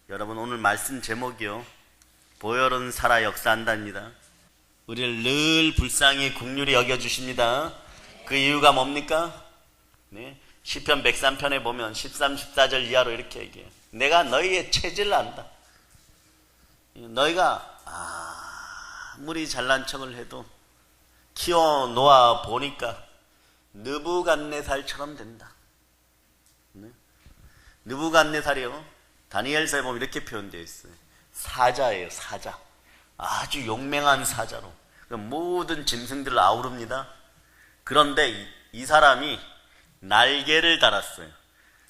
여러분 오늘 말씀 제목이요, 보혈은 살아 역사한다입니다. 우리를 늘 불쌍히 긍휼히 여겨주십니다. 그 이유가 뭡니까? 네, 시편 103편에 보면 13, 14절 이하로 이렇게 얘기해요. 내가 너희의 체질을 안다. 너희가 아무리 잘난 척을 해도 키워 놓아 보니까 느부갓네살처럼 된다. 네? 느부갓네살이요, 다니엘서에 보면 이렇게 표현되어 있어요. 사자예요, 사자. 아주 용맹한 사자로 모든 짐승들을 아우릅니다. 그런데 이 사람이 날개를 달았어요.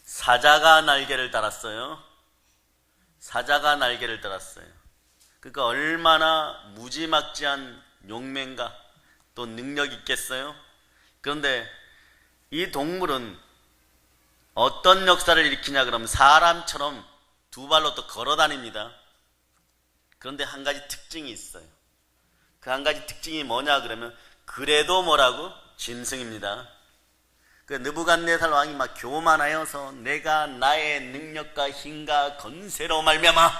사자가 날개를 달았어요. 사자가 날개를 달았어요. 그러니까 얼마나 무지막지한 용맹과 또 능력이 있겠어요? 그런데 이 동물은 어떤 역사를 일으키냐 그러면 사람처럼 두 발로 또 걸어 다닙니다. 그런데 한 가지 특징이 있어요. 그 한 가지 특징이 뭐냐 그러면 그래도 뭐라고? 짐승입니다. 그 느부갓네살 왕이 막 교만하여서 내가 나의 능력과 힘과 건세로 말미암아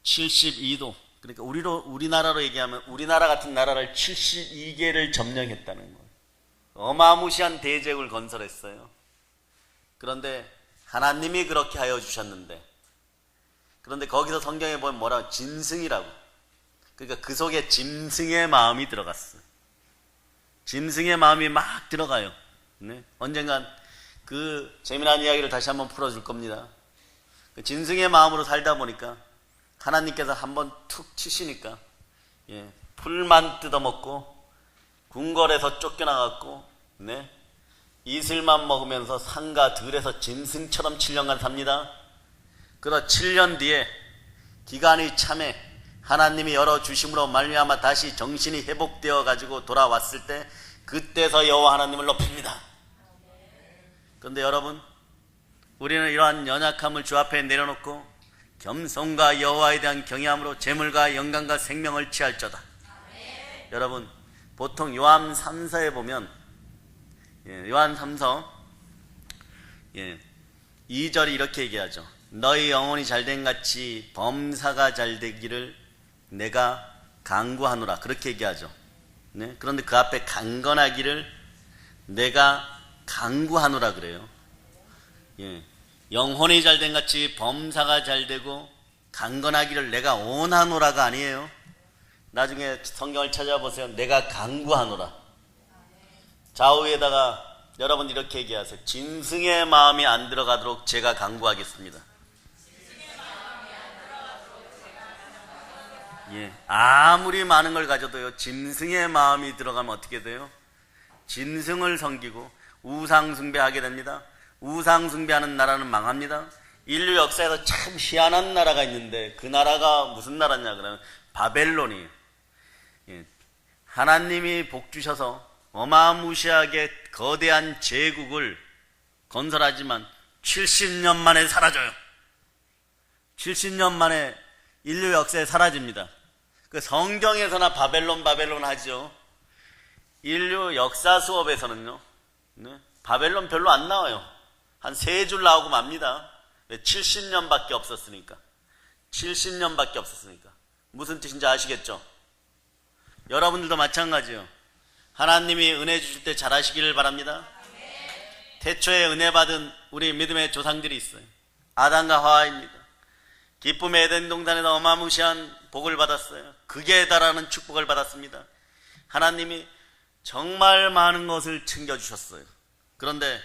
72도, 그러니까 우리나라로 얘기하면 우리나라 같은 나라를 72개를 점령했다는 거예요. 어마무시한 대제국을 건설했어요. 그런데 하나님이 그렇게 하여 주셨는데, 그런데 거기서 성경에 보면 뭐라고? 짐승이라고. 그러니까 그 속에 짐승의 마음이 들어갔어요. 짐승의 마음이 막 들어가요. 네? 언젠간 그 재미난 이야기를 다시 한번 풀어줄 겁니다. 그 짐승의 마음으로 살다 보니까 하나님께서 한번 툭 치시니까 풀만 뜯어먹고 궁궐에서 쫓겨나갔고, 네? 이슬만 먹으면서 산과 들에서 짐승처럼 7년간 삽니다. 그러다 7년 뒤에 기간이 참에 하나님이 열어주심으로 말미암아 다시 정신이 회복되어 가지고 돌아왔을 때 그때서 여호와 하나님을 높입니다. 그런데 여러분, 우리는 이러한 연약함을 주 앞에 내려놓고 겸손과 여호와에 대한 경외함으로 재물과 영광과 생명을 취할저다. 여러분, 보통 요한 3서에 보면 요한 3서 2절이 이렇게 얘기하죠. 너희 영혼이 잘된 같이 범사가 잘되기를 내가 간구하노라, 그렇게 얘기하죠. 네? 그런데 그 앞에 강건하기를 내가 간구하노라 그래요. 영혼이 잘된 같이 범사가 잘되고 강건하기를 내가 원하노라가 아니에요. 나중에 성경을 찾아보세요. 내가 간구하노라. 좌우에다가 여러분 이렇게 얘기하세요. 짐승의 마음이 안 들어가도록 제가 간구하겠습니다. 아무리 많은 걸 가져도요, 짐승의 마음이 들어가면 어떻게 돼요? 짐승을 섬기고 우상 숭배하게 됩니다. 우상 숭배하는 나라는 망합니다. 인류 역사에서 참 희한한 나라가 있는데 그 나라가 무슨 나라냐 그러면 바벨론이에요. 하나님이 복 주셔서 어마무시하게 거대한 제국을 건설하지만 70년 만에 사라져요. 70년 만에 인류 역사에 사라집니다. 그 성경에서나 바벨론 하죠. 인류 역사 수업에서는요, 바벨론 별로 안 나와요. 한 3줄 나오고 맙니다. 왜? 70년밖에 없었으니까. 70년밖에 없었으니까. 무슨 뜻인지 아시겠죠? 여러분들도 마찬가지요. 하나님이 은혜 주실 때 잘하시기를 바랍니다. 태초에 은혜 받은 우리 믿음의 조상들이 있어요. 아담과 하와입니다. 기쁨의 에덴 동산에서 어마무시한 복을 받았어요. 극에 달하는 축복을 받았습니다. 하나님이 정말 많은 것을 챙겨주셨어요. 그런데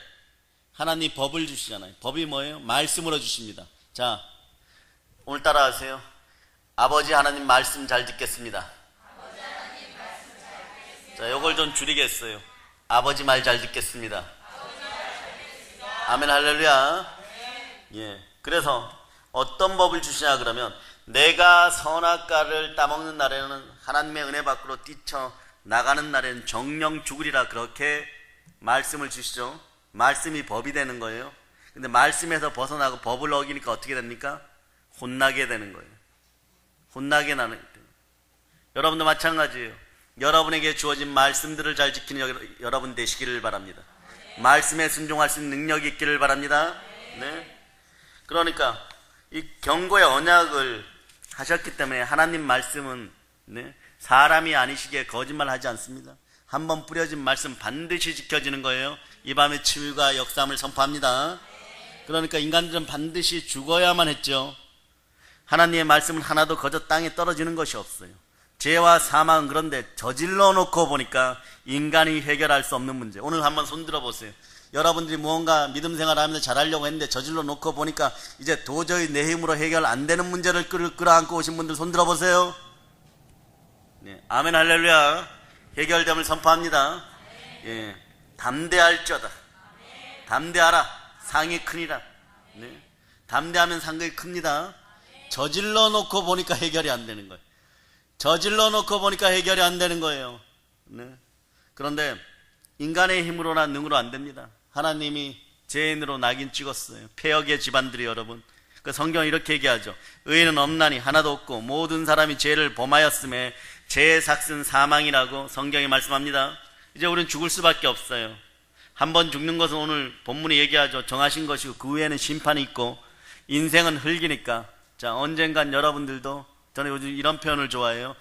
하나님 법을 주시잖아요. 법이 뭐예요? 말씀으로 주십니다. 자, 오늘 따라하세요. 아버지 하나님 말씀 잘 듣겠습니다. 자, 요걸 좀 줄이겠어요. 아버지 말 잘 듣겠습니다. 아멘, 할렐루야. 그래서 어떤 법을 주시냐 그러면 내가 선악과를 따먹는 날에는 하나님의 은혜 밖으로 뛰쳐나가는 날에는 정령 죽으리라, 그렇게 말씀을 주시죠. 말씀이 법이 되는 거예요. 근데 말씀에서 벗어나고 법을 어기니까 어떻게 됩니까? 혼나게 되는 거예요. 혼나게 나는 거예요. 여러분도 마찬가지예요. 여러분에게 주어진 말씀들을 잘 지키는 여러분 되시기를 바랍니다. 말씀에 순종할 수 있는 능력이 있기를 바랍니다. 네. 그러니까 이 경고의 언약을 하셨기 때문에 하나님 말씀은 사람이 아니시기에 거짓말하지 않습니다. 한번 뿌려진 말씀 반드시 지켜지는 거예요. 이 밤에 치유가 역사함을 선포합니다. 그러니까 인간들은 반드시 죽어야만 했죠. 하나님의 말씀은 하나도 거저 땅에 떨어지는 것이 없어요. 죄와 사망은 그런데 저질러 놓고 보니까 인간이 해결할 수 없는 문제. 오늘 한번 손들어 보세요. 여러분들이 무언가 믿음 생활하면서 잘하려고 했는데 저질러 놓고 보니까 이제 도저히 내 힘으로 해결 안 되는 문제를 끌어안고 오신 분들 손들어 보세요. 네, 아멘 할렐루야. 해결됨을 선포합니다. 예, 담대할지어다. 담대하라. 상이 크니라. 네, 담대하면 상이 큽니다. 저질러 놓고 보니까 해결이 안 되는 거예요. 저질러 놓고 보니까 해결이 안 되는 거예요. 네. 그런데 인간의 힘으로나 능으로 안 됩니다. 하나님이 죄인으로 낙인 찍었어요. 폐역의 집안들이 여러분. 그 성경은 이렇게 얘기하죠. 의인은 없나니 하나도 없고 모든 사람이 죄를 범하였음에 죄의 삭은 사망이라고 성경이 말씀합니다. 이제 우리는 죽을 수밖에 없어요. 한 번 죽는 것은 오늘 본문이 얘기하죠. 정하신 것이고 그 후에는 심판이 있고 인생은 흙이니까 자 언젠간 여러분들도 저는 요즘 이런 표현을 좋아해요.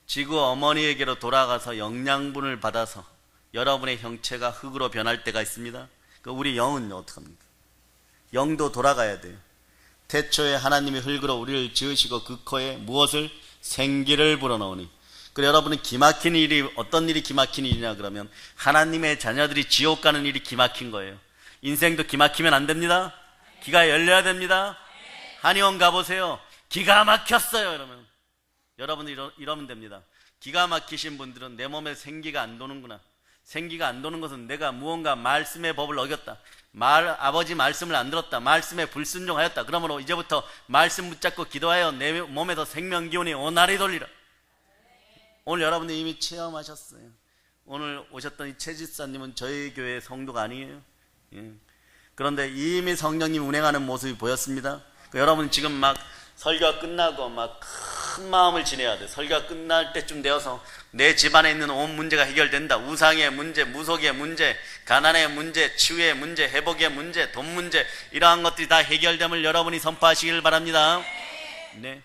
지구 어머니에게로 돌아가서 영양분을 받아서 여러분의 형체가 흙으로 변할 때가 있습니다. 우리 영은 어떡합니까? 영도 돌아가야 돼요. 태초에 하나님이 흙으로 우리를 지으시고 그 코에 무엇을? 생기를 불어넣으니. 그리고 여러분은 기막힌 일이 어떤 일이 기막힌 일이냐 그러면 하나님의 자녀들이 지옥 가는 일이 기막힌 거예요. 인생도 기막히면 안 됩니다. 기가 열려야 됩니다. 한의원 가보세요. 기가 막혔어요. 이러면 여러분들 이러면 됩니다. 기가 막히신 분들은 내 몸에 생기가 안 도는구나. 생기가 안 도는 것은 내가 무언가 말씀의 법을 어겼다. 아버지 말씀을 안 들었다. 말씀에 불순종하였다. 그러므로 이제부터 말씀 붙잡고 기도하여 내 몸에서 생명 기운이 오나리 돌리라. 오늘 여러분들 이미 체험하셨어요. 오늘 오셨던 이 최 집사님은 저희 교회의 성도가 아니에요. 예. 그런데 이미 성령님 운행하는 모습이 보였습니다. 여러분 지금 막 설교가 끝나고 막 큰 마음을 지내야 돼. 설교가 끝날 때쯤 되어서 내 집안에 있는 온 문제가 해결된다. 우상의 문제, 무속의 문제, 가난의 문제, 치유의 문제, 회복의 문제, 돈 문제 이러한 것들이 다 해결됨을 여러분이 선포하시길 바랍니다. 네.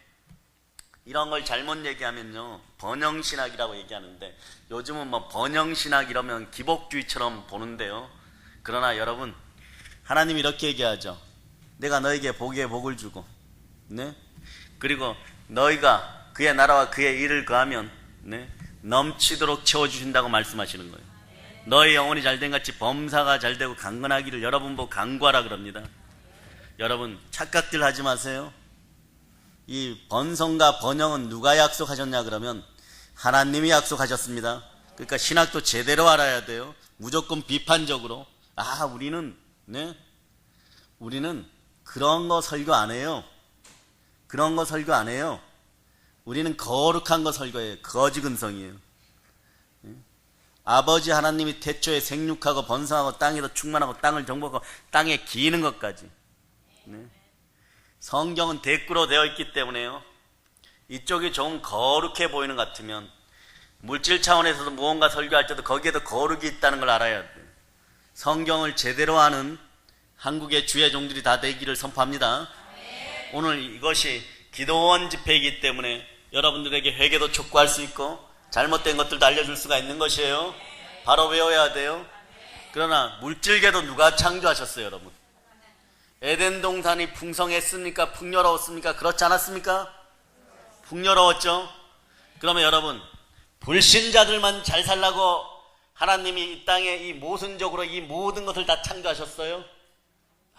이런 걸 잘못 얘기하면요 번영신학이라고 얘기하는데 요즘은 뭐 번영신학 이러면 기복주의처럼 보는데요. 그러나 여러분 하나님이 이렇게 얘기하죠. 내가 너에게 복에 복을 주고 네? 그리고 너희가 그의 나라와 그의 일을 거하면 네? 넘치도록 채워주신다고 말씀하시는 거예요. 너희 영혼이 잘된 같이 범사가 잘되고 강건하기를 여러분 보고 간구하라 그럽니다. 여러분 착각들 하지 마세요. 이 번성과 번영은 누가 약속하셨냐 그러면 하나님이 약속하셨습니다. 그러니까 신학도 제대로 알아야 돼요. 무조건 비판적으로 우리는 그런 거 설교 안 해요. 그런 거 설교 안 해요. 우리는 거룩한 거 설교해요. 거지 근성이에요. 아버지 하나님이 태초에 생육하고 번성하고 땅에도 충만하고 땅을 정복하고 땅에 기이는 것까지. 성경은 대꾸로 되어 있기 때문에요. 이쪽이 좀 거룩해 보이는 것 같으면 물질 차원에서도 무언가 설교할 때도 거기에도 거룩이 있다는 걸 알아야 돼요. 성경을 제대로 아는 한국의 주의 종들이 다 되기를 선포합니다. 오늘 이것이 기도원 집회이기 때문에 여러분들에게 회개도 촉구할 수 있고 잘못된 것들도 알려줄 수가 있는 것이에요. 바로 외워야 돼요. 그러나 물질계도 누가 창조하셨어요 여러분? 에덴 동산이 풍성했습니까? 풍요로웠습니까? 그렇지 않았습니까? 풍요로웠죠. 그러면 여러분 불신자들만 잘 살라고 하나님이 이 땅에 이 모순적으로 이 모든 것을 다 창조하셨어요?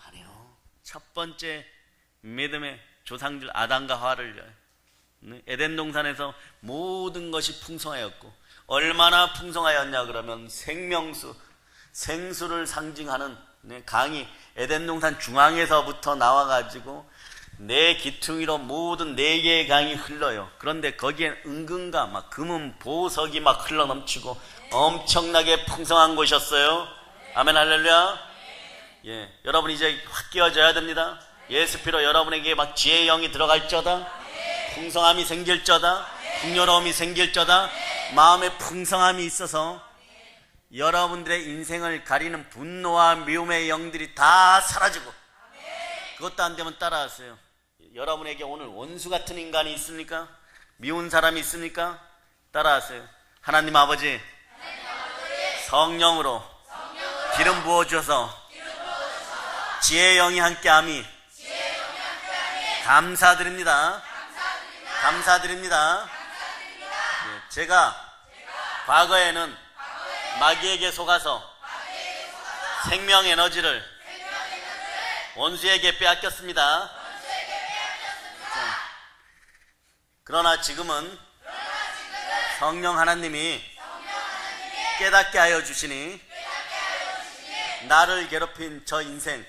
아니요. 첫 번째 믿음의 조상들 아담과 하와를 에덴 동산에서 모든 것이 풍성하였고 얼마나 풍성하였냐 그러면 생명수, 생수를 상징하는 강이 에덴 동산 중앙에서부터 나와가지고 네 기퉁이로 모든 네 개의 강이 흘러요. 그런데 거기엔 은근가 막 금은 보석이 막 흘러넘치고 엄청나게 풍성한 곳이었어요. 아멘 할렐루야. 예, 여러분 이제 확 깨어져야 됩니다. 예수 피로 여러분에게 막 지혜의 영이 들어갈저다. 풍성함이 생길저다. 풍요로움이 생길저다. 마음에 풍성함이 있어서 여러분들의 인생을 가리는 분노와 미움의 영들이 다 사라지고 그것도 안 되면 따라하세요. 여러분에게 오늘 원수 같은 인간이 있습니까? 미운 사람이 있습니까? 따라하세요. 하나님 아버지, 성령으로 기름 부어주셔서 지혜의 영이 함께함이 감사드립니다. 감사드립니다. 제가 과거에는 마귀에게 속아서 생명 에너지를 원수에게 빼앗겼습니다. 그러나 지금은 성령 하나님이 깨닫게 하여 주시니 나를 괴롭힌 저 인생,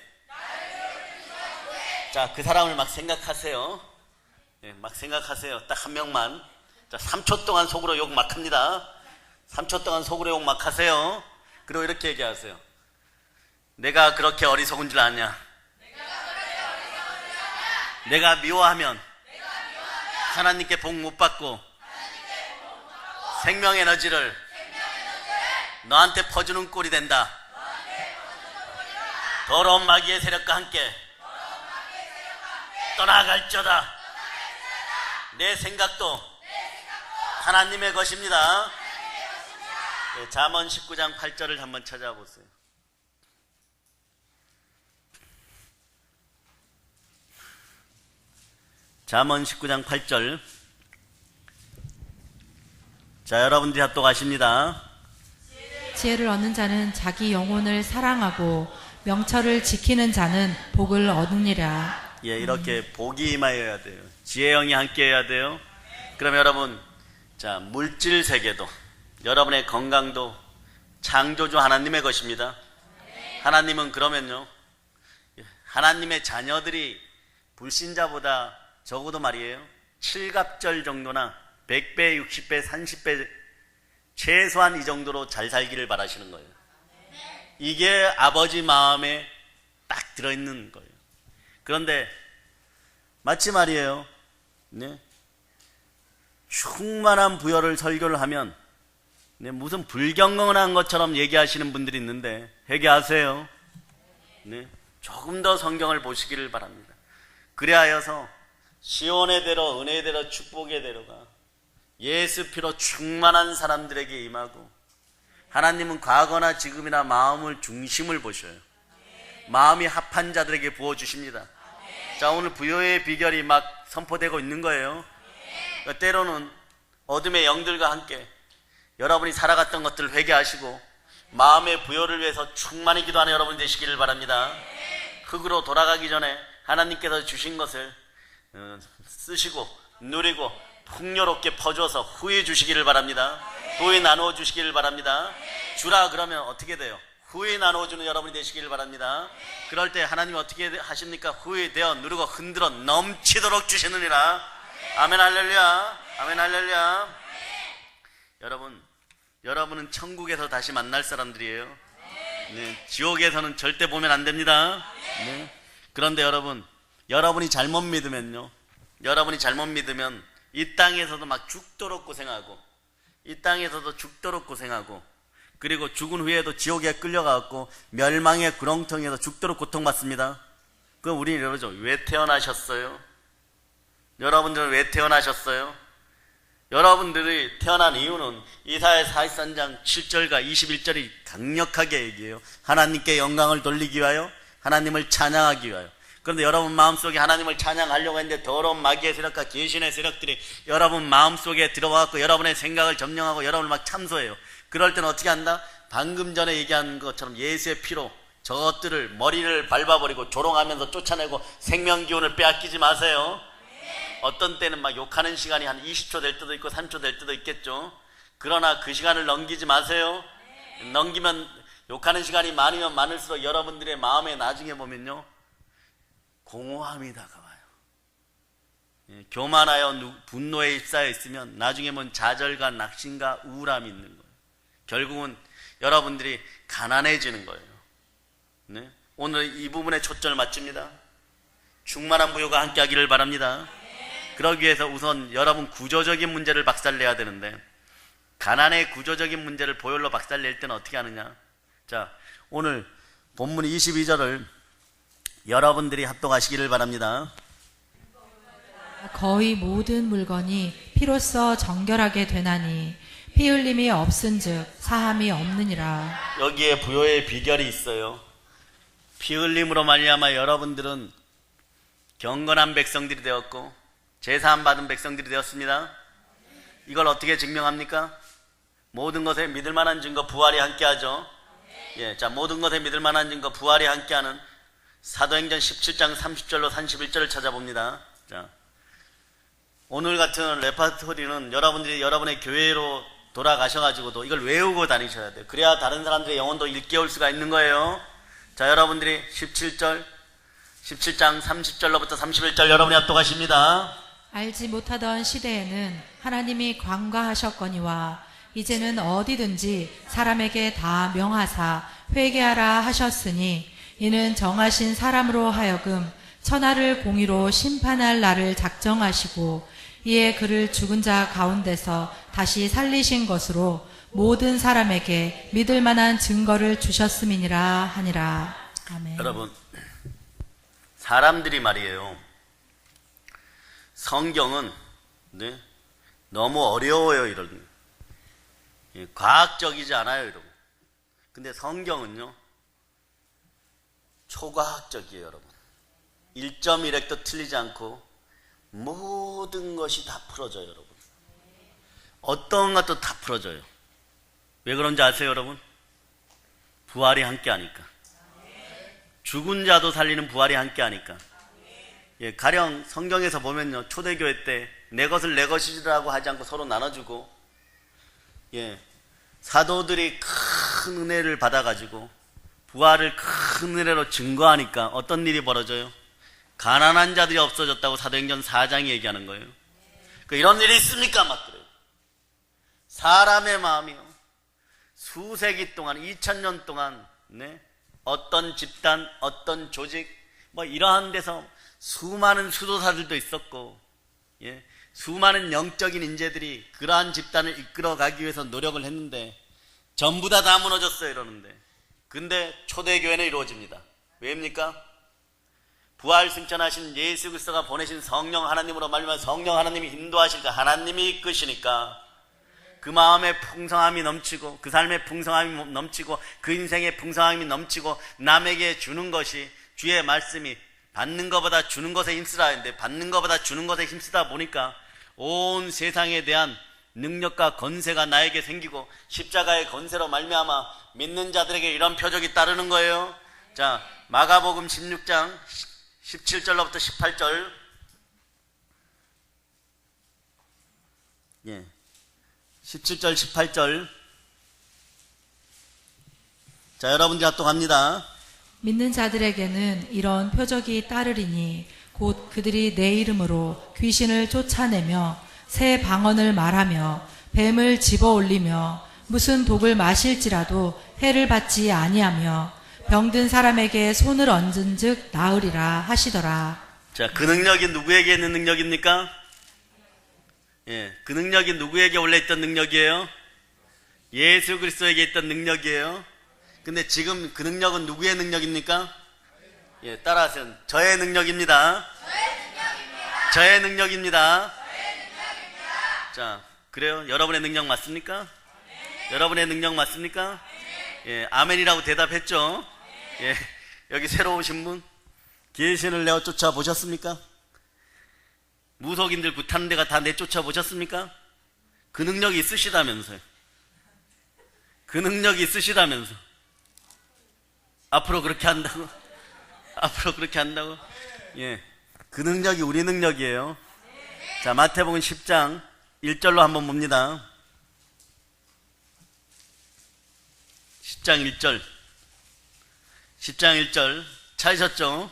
자, 그 사람을 막 생각하세요. 막 생각하세요. 딱 한 명만. 자, 3초 동안 속으로 욕 막 합니다. 3초 동안 속으로 욕 막 하세요. 그리고 이렇게 얘기하세요. 내가 그렇게 어리석은 줄 아냐? 내가 미워하면 하나님께 복 못 받고 생명 에너지를 너한테 퍼주는 꼴이 된다. 더러운 마귀의 세력과 함께 떠나갈지어다. 내 생각도 하나님의 것입니다. 네, 잠언 19장 8절을 한번 찾아보세요. 잠언 19장 8절. 자, 여러분들이 합독하십니다. 지혜를 얻는 자는 자기 영혼을 사랑하고 명철을 지키는 자는 복을 얻으니라. 예, 이렇게 복이 임하여야 돼요. 지혜의 영이 함께 해야 돼요. 그럼 여러분, 자, 물질 세계도, 여러분의 건강도 창조주 하나님의 것입니다. 하나님은 그러면요, 하나님의 자녀들이 불신자보다 적어도 말이에요, 7갑절 정도나 100배, 60배, 30배, 최소한 이 정도로 잘 살기를 바라시는 거예요. 이게 아버지 마음에 딱 들어있는 거예요. 그런데 마치 말이에요, 네? 충만한 부여를 설교를 하면, 네, 무슨 불경건한 것처럼 얘기하시는 분들이 있는데 회개하세요. 네, 조금 더 성경을 보시기를 바랍니다. 그래하여서 시온의 대로, 은혜의 대로, 축복의 대로가 예수 피로 충만한 사람들에게 임하고, 하나님은 과거나 지금이나 마음을 중심을 보셔요. 마음이 합한 자들에게 부어주십니다. 자, 오늘 부여의 비결이 막 선포되고 있는 거예요. 그러니까 때로는 어둠의 영들과 함께 여러분이 살아갔던 것들을 회개하시고 마음의 부여를 위해서 충만히 기도하는 여러분 되시기를 바랍니다. 흙으로 돌아가기 전에 하나님께서 주신 것을 쓰시고 누리고 풍요롭게 퍼줘서 후회 주시기를 바랍니다. 후회 나누어 주시기를 바랍니다. 주라 그러면 어떻게 돼요? 후회 나누어주는 여러분이 되시기를 바랍니다. 그럴 때 하나님이 어떻게 하십니까? 후회되어 누르고 흔들어 넘치도록 주시느니라. 아멘 할렐루야. 아멘 할렐루야. 여러분은 천국에서 다시 만날 사람들이에요. 네, 지옥에서는 절대 보면 안 됩니다. 네. 그런데 여러분이 잘못 믿으면요, 여러분이 잘못 믿으면 이 땅에서도 막 죽도록 고생하고, 이 땅에서도 죽도록 고생하고, 그리고 죽은 후에도 지옥에 끌려가고 멸망의 구렁텅이에서 죽도록 고통받습니다. 그럼 우리는 이러죠. 왜 태어나셨어요? 여러분들은 왜 태어나셨어요? 여러분들이 태어난 이유는 이사야 43장 7절과 21절이 강력하게 얘기해요. 하나님께 영광을 돌리기 위하여, 하나님을 찬양하기 위하여. 그런데 여러분 마음속에 하나님을 찬양하려고 했는데 더러운 마귀의 세력과 귀신의 세력들이 여러분 마음속에 들어와서 여러분의 생각을 점령하고 여러분을 막 참소해요. 그럴 때는 어떻게 한다? 방금 전에 얘기한 것처럼 예수의 피로 저것들을 머리를 밟아버리고 조롱하면서 쫓아내고 생명기운을 빼앗기지 마세요. 어떤 때는 막 욕하는 시간이 한 20초 될 때도 있고 3초 될 때도 있겠죠. 그러나 그 시간을 넘기지 마세요. 넘기면 욕하는 시간이 많으면 많을수록 여러분들의 마음에 나중에 보면요, 공허함이 다가와요. 교만하여 분노에 휩싸여 있으면 나중에 보면 좌절과 낙심과 우울함이 있는 거예요. 결국은 여러분들이 가난해지는 거예요. 네? 오늘 이 부분에 초점을 맞춥니다. 충만한 부요가 함께 하기를 바랍니다. 그러기 위해서 우선 여러분 구조적인 문제를 박살내야 되는데, 가난의 구조적인 문제를 보혈로 박살낼 때는 어떻게 하느냐? 자, 오늘 본문 22절을 여러분들이 합독하시기를 바랍니다. 거의 모든 물건이 피로써 정결하게 되나니 피 흘림이 없은즉 사함이 없느니라. 여기에 부요의 비결이 있어요. 피 흘림으로 말미암아 여러분들은 경건한 백성들이 되었고 제사함 받은 백성들이 되었습니다. 이걸 어떻게 증명합니까? 모든 것에 믿을 만한 증거 부활이 함께하죠. 예, 자, 모든 것에 믿을 만한 증거 부활이 함께하는 사도행전 17장 30절로 31절을 찾아봅니다. 자, 오늘 같은 레파토리는 여러분들이 여러분의 교회로 돌아가셔가지고도 이걸 외우고 다니셔야 돼요. 그래야 다른 사람들의 영혼도 일깨울 수가 있는 거예요. 자, 여러분들이 17장 30절로부터 31절 여러분이 합독하십니다. 알지 못하던 시대에는 하나님이 관과하셨거니와 이제는 어디든지 사람에게 다 명하사 회개하라 하셨으니 이는 정하신 사람으로 하여금 천하를 공의로 심판할 날을 작정하시고 이에 그를 죽은 자 가운데서 다시 살리신 것으로 모든 사람에게 믿을 만한 증거를 주셨음이니라 하니라. 아멘. 여러분, 사람들이 말이에요. 성경은 네? 너무 어려워요, 이런. 예, 과학적이지 않아요, 이런. 근데 성경은요, 초과학적이에요, 여러분. 1.1획도 틀리지 않고 모든 것이 다 풀어져요, 여러분. 어떤 것도 다 풀어져요. 왜 그런지 아세요, 여러분? 부활이 함께하니까. 죽은 자도 살리는 부활이 함께하니까. 예, 가령 성경에서 보면요, 초대교회 때 내 것을 내 것이라고 하지 않고 서로 나눠주고, 예, 사도들이 큰 은혜를 받아가지고 부활을 큰 은혜로 증거하니까 어떤 일이 벌어져요? 가난한 자들이 없어졌다고 사도행전 4장이 얘기하는 거예요. 이런 일이 있습니까? 막 그래요. 사람의 마음이요, 수세기 동안 2000년 동안 네? 어떤 집단, 어떤 조직 뭐 이러한 데서 수많은 수도사들도 있었고, 예? 수많은 영적인 인재들이 그러한 집단을 이끌어가기 위해서 노력을 했는데 전부 다 무너졌어요, 이러는데. 근데 초대교회는 이루어집니다. 왜입니까? 부활 승천하신 예수 그리스도가 보내신 성령 하나님으로 말미암아 성령 하나님이 인도하실까, 하나님이 이끄시니까 그 마음의 풍성함이 넘치고 그 삶의 풍성함이 넘치고 그 인생의 풍성함이 넘치고 남에게 주는 것이, 주의 말씀이 받는 것보다 주는 것에 힘쓰라 했는데 받는 것보다 주는 것에 힘쓰다 보니까 온 세상에 대한 능력과 건세가 나에게 생기고 십자가의 건세로 말미암아 믿는 자들에게 이런 표적이 따르는 거예요. 자, 마가복음 16장 17절로부터 18절. 예. 17절 18절. 자, 여러분들 합독합니다. 믿는 자들에게는 이런 표적이 따르리니 곧 그들이 내 이름으로 귀신을 쫓아내며 새 방언을 말하며 뱀을 집어올리며 무슨 독을 마실지라도 해를 받지 아니하며 병든 사람에게 손을 얹은즉 나으리라 하시더라. 자, 그 능력이 누구에게 있는 능력입니까? 예, 그 능력이 누구에게 원래 있던 능력이에요? 예수 그리스도에게 있던 능력이에요. 근데 지금 그 능력은 누구의 능력입니까? 예, 따라하세요. 저의 능력입니다. 저의 능력입니다. 자, 그래요? 여러분의 능력 맞습니까? 여러분의 능력 맞습니까? 예, 아멘이라고 대답했죠? 예, 여기 새로 오신 분, 귀신을 내어 쫓아 보셨습니까? 무속인들 굿하는 데가 다 내쫓아 보셨습니까? 그 능력이 있으시다면서요. 그 능력이 있으시다면서. 앞으로 그렇게 한다고? 앞으로 그렇게 한다고? 예, 그 능력이 우리 능력이에요. 자, 마태복음 10장 1절로 한번 봅니다. 10장 1절. 10장 1절 찾으셨죠?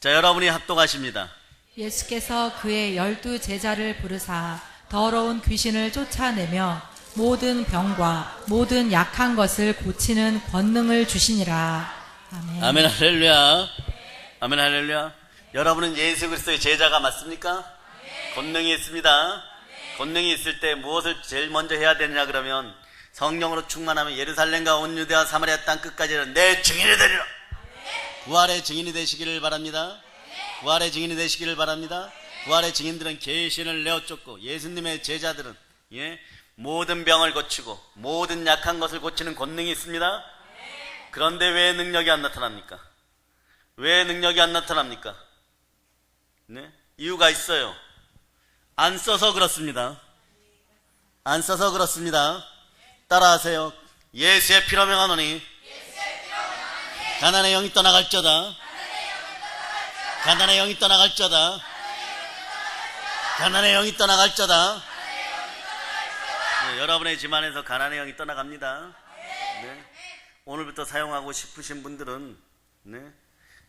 자, 여러분이 합독하십니다. 예수께서 그의 12 제자를 부르사 더러운 귀신을 쫓아내며 모든 병과 모든 약한 것을 고치는 권능을 주시니라. 아멘. 아멘 할렐루야. 아멘 할렐루야. 여러분은 예수 그리스도의 제자가 맞습니까? 권능이 있습니다. 권능이 있을 때 무엇을 제일 먼저 해야 되느냐 그러면 성령으로 충만하면 예루살렘과 온 유대와 사마리아 땅 끝까지는 내 증인이 되리라. 부활의 증인이 되시기를 바랍니다. 부활의 증인이 되시기를 바랍니다. 부활의 증인들은 계신을 내어쫓고 예수님의 제자들은 모든 병을 고치고 모든 약한 것을 고치는 권능이 있습니다. 그런데 왜 능력이 안 나타납니까? 왜 능력이 안 나타납니까? 이유가 있어요. 안 써서 그렇습니다. 안 써서 그렇습니다. 따라하세요. 예수의 피로 명하노니 가난의 영이 떠나갈지어다. 가난의 영이 떠나갈지어다. 가난의 영이 떠나갈지어다. 여러분의 집안에서 가난의 영이 떠나갑니다. 오늘부터 사용하고 싶으신 분들은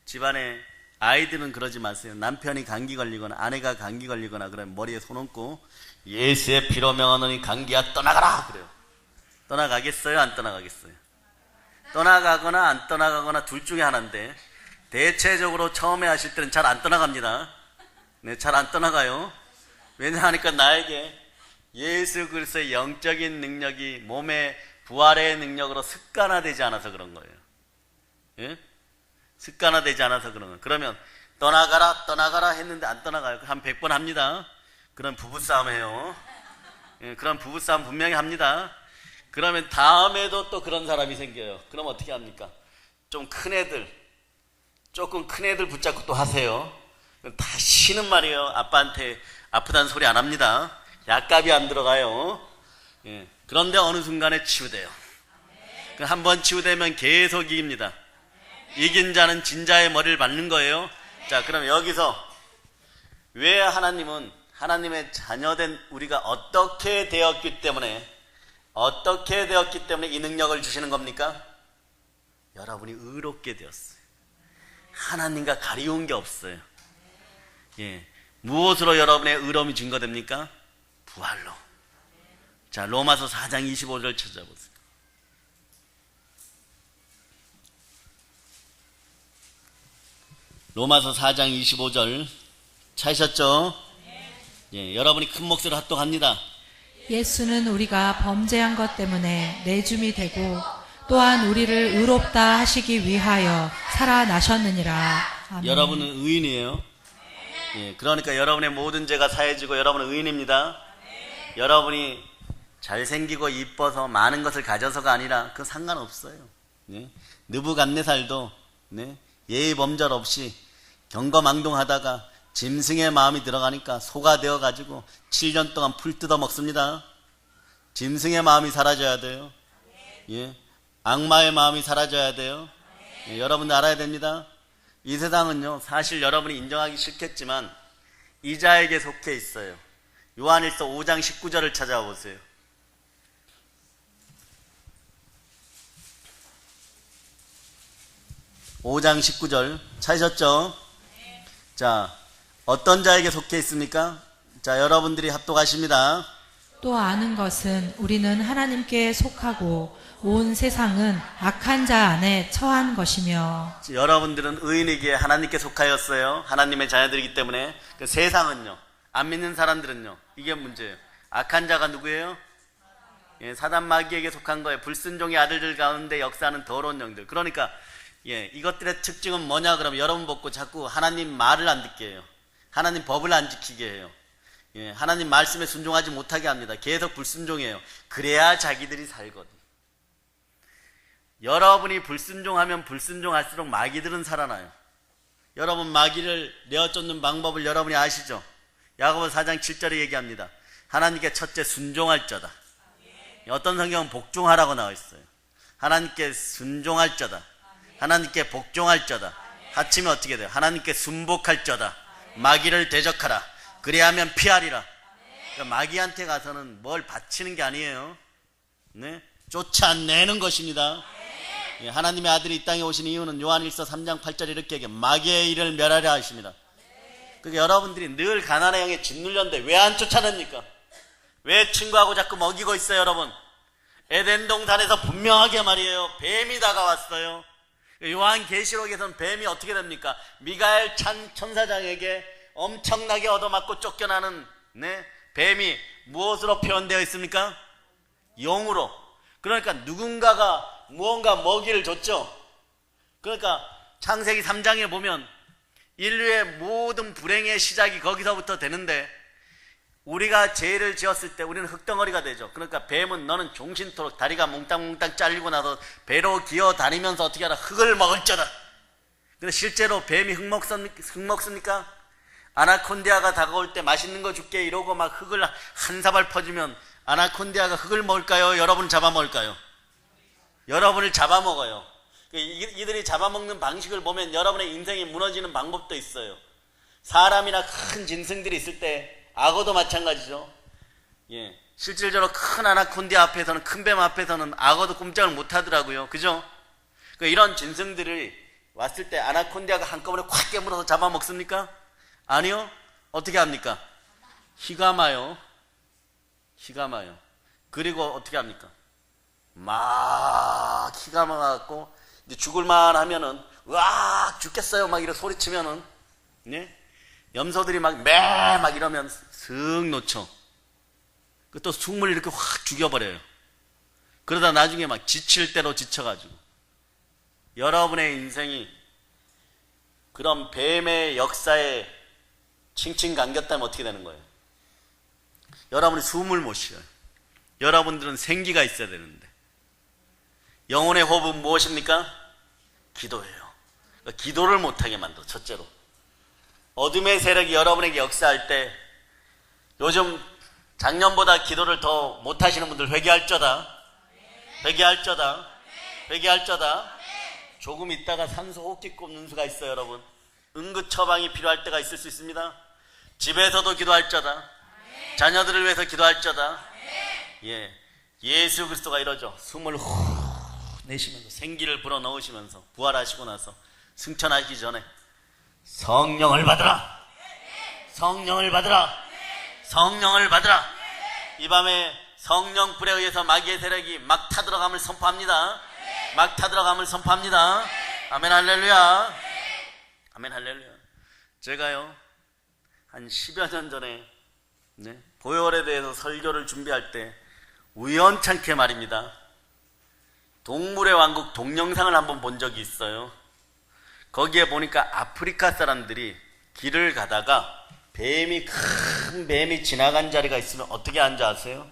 집안에 아이들은 그러지 마세요. 남편이 감기 걸리거나 아내가 감기 걸리거나 그러면 머리에 손 얹고 예수의 피로 명하노니 감기야 떠나가라 그래요. 떠나가겠어요? 안 떠나가겠어요? 떠나가거나 안 떠나가거나 둘 중에 하나인데 대체적으로 처음에 하실 때는 잘 안 떠나갑니다. 잘 안 떠나가요. 왜냐하니까 나에게 예수 그리스도의 영적인 능력이 몸의 부활의 능력으로 습관화되지 않아서 그런 거예요. 습관화되지 않아서 그런 거예요. 그러면 떠나가라 떠나가라 했는데 안 떠나가요. 한 100번 합니다. 그럼 부부싸움 해요. 그럼 부부싸움 분명히 합니다. 그러면 다음에도 또 그런 사람이 생겨요. 그럼 어떻게 합니까? 좀 큰 애들, 조금 큰 애들 붙잡고 또 하세요. 다시는 말이에요. 아빠한테 아프다는 소리 안 합니다. 약값이 안 들어가요. 그런데 어느 순간에 치유돼요. 한번 치유되면 계속 이깁니다. 이긴 자는 진자의 머리를 받는 거예요. 자, 그럼 여기서 왜 하나님은 하나님의 자녀된 우리가 어떻게 되었기 때문에 이 능력을 주시는 겁니까? 여러분이 의롭게 되었어요. 하나님과 가리운 게 없어요. 무엇으로 여러분의 의로움이 증거됩니까? 부활로. 자, 로마서 4장 25절 찾아보세요. 로마서 4장 25절 찾으셨죠? 여러분이 큰 목소리로 합독합니다. 예수는 우리가 범죄한 것 때문에 내줌이 되고 또한 우리를 의롭다 하시기 위하여 살아나셨느니라. 아멘. 여러분은 의인이에요. 그러니까 여러분의 모든 죄가 사해지고 여러분은 의인입니다. 여러분이 잘생기고 이뻐서 많은 것을 가져서가 아니라 그 상관없어요. 느부갓네살도 예의 범절 없이 경거망동하다가 짐승의 마음이 들어가니까 소가 되어가지고 7년 동안 풀 뜯어 먹습니다. 짐승의 마음이 사라져야 돼요. 악마의 마음이 사라져야 돼요. 여러분들 알아야 됩니다. 이 세상은요, 사실 여러분이 인정하기 싫겠지만 이자에게 속해 있어요. 요한일서 5장 19절을 찾아보세요. (5장 19절) 찾으셨죠? 자, 어떤 자에게 속해 있습니까? 자, 여러분들이 합독하십니다. 또 아는 것은 우리는 하나님께 속하고 온 세상은 악한 자 안에 처한 것이며. 여러분들은 의인이기에 하나님께 속하였어요. 하나님의 자녀들이기 때문에. 그 세상은요, 안 믿는 사람들은요, 이게 문제예요. 악한 자가 누구예요? 사단 마귀에게 속한 거예요. 불순종의 아들들 가운데 역사하는 더러운 영들. 그러니까 이것들의 특징은 뭐냐 그러면 여러분 보고 자꾸 하나님 말을 안 듣게 해요. 하나님 법을 안 지키게 해요. 하나님 말씀에 순종하지 못하게 합니다. 계속 불순종해요. 그래야 자기들이 살거든. 여러분이 불순종하면 불순종할수록 마귀들은 살아나요. 여러분 마귀를 내어쫓는 방법을 여러분이 아시죠? 야고보서 4장 7절에 얘기합니다. 하나님께 첫째 순종할 자다. 어떤 성경은 복종하라고 나와 있어요. 하나님께 순종할 자다. 하나님께 복종할 자다. 합치면 어떻게 돼요? 하나님께 순복할 자다. 마귀를 대적하라. 그래야하면 피하리라. 그러니까 마귀한테 가서는 뭘 바치는 게 아니에요. 쫓아내는 것입니다. 하나님의 아들이 이 땅에 오신 이유는 요한일서 3장 8절에 이렇게 얘기해요. 마귀의 일을 멸하려 하십니다. 그러니까 여러분들이 늘 가난의 영에 짓눌렸는데 왜 안 쫓아냅니까? 왜 친구하고 자꾸 먹이고 있어요, 여러분? 에덴 동산에서 분명하게 말이에요. 뱀이 다가왔어요. 요한계시록에서는 뱀이 어떻게 됩니까? 미가엘 천사장에게 엄청나게 얻어맞고 쫓겨나는 뱀이 무엇으로 표현되어 있습니까? 영으로. 그러니까 누군가가 무언가 먹이를 줬죠. 그러니까 창세기 3장에 보면 인류의 모든 불행의 시작이 거기서부터 되는데, 우리가 죄를 지었을 때 우리는 흙덩어리가 되죠. 그러니까 뱀은 너는 종신토록 다리가 몽땅몽땅 잘리고 나서 배로 기어 다니면서 어떻게 하라, 흙을 먹을쩌다. 근데 실제로 뱀이 흙 먹습니까? 아나콘디아가 다가올 때 맛있는 거 줄게 이러고 막 흙을 한 사발 퍼주면 아나콘디아가 흙을 먹을까요? 여러분을 잡아먹을까요? 여러분을 잡아먹어요. 이들이 잡아먹는 방식을 보면 여러분의 인생이 무너지는 방법도 있어요. 사람이나 큰 짐승들이 있을 때, 악어도 마찬가지죠. 예, 실질적으로 큰 아나콘디아 앞에서는, 큰 뱀 앞에서는 악어도 꼼짝을 못 하더라고요. 그죠? 이런 짐승들이 왔을 때 아나콘디아가 한꺼번에 콱 깨물어서 잡아먹습니까? 아니요. 어떻게 합니까? 희가 마요. 희가 마요. 그리고 어떻게 합니까? 막 희가 마갖고 이제 죽을만 하면은 으악 죽겠어요 막 이런 소리치면은, 네? 염소들이 막 이러면 슥 놓죠. 또 숨을 이렇게 확 죽여버려요. 그러다 나중에 막 지칠 대로 지쳐가지고, 여러분의 인생이 그런 뱀의 역사에 칭칭 감겼다면 어떻게 되는 거예요? 여러분이 숨을 못 쉬어요. 여러분들은 생기가 있어야 되는데, 영혼의 호흡은 무엇입니까? 기도예요. 그러니까 기도를 못하게 만들어. 첫째로, 어둠의 세력이 여러분에게 역사할 때, 요즘 작년보다 기도를 더 못하시는 분들 회개할쩌다. 회개할쩌다. 회개할쩌다. 조금 있다가 산소 호흡기 꼽는 수가 있어요. 여러분, 응급 처방이 필요할 때가 있을 수 있습니다. 집에서도 기도할쩌다. 자녀들을 위해서 기도할쩌다. 예, 예수 그리스도가 이러죠. 숨을 후 내쉬면서, 생기를 불어넣으시면서 부활하시고 나서 승천하기 전에 성령을 받으라. 성령을 받으라. 성령을 받으라. 이 밤에 성령 불에 의해서 마귀의 세력이 막 타들어감을 선포합니다. 막 타들어감을 선포합니다. 아멘 할렐루야. 아멘 할렐루야. 제가요, 한 10여 년 전에 보혈에 대해서 설교를 준비할 때 우연찮게 말입니다, 동물의 왕국 동영상을 한번 본 적이 있어요. 거기에 보니까 아프리카 사람들이 길을 가다가 큰 뱀이 지나간 자리가 있으면 어떻게 하는지 아세요?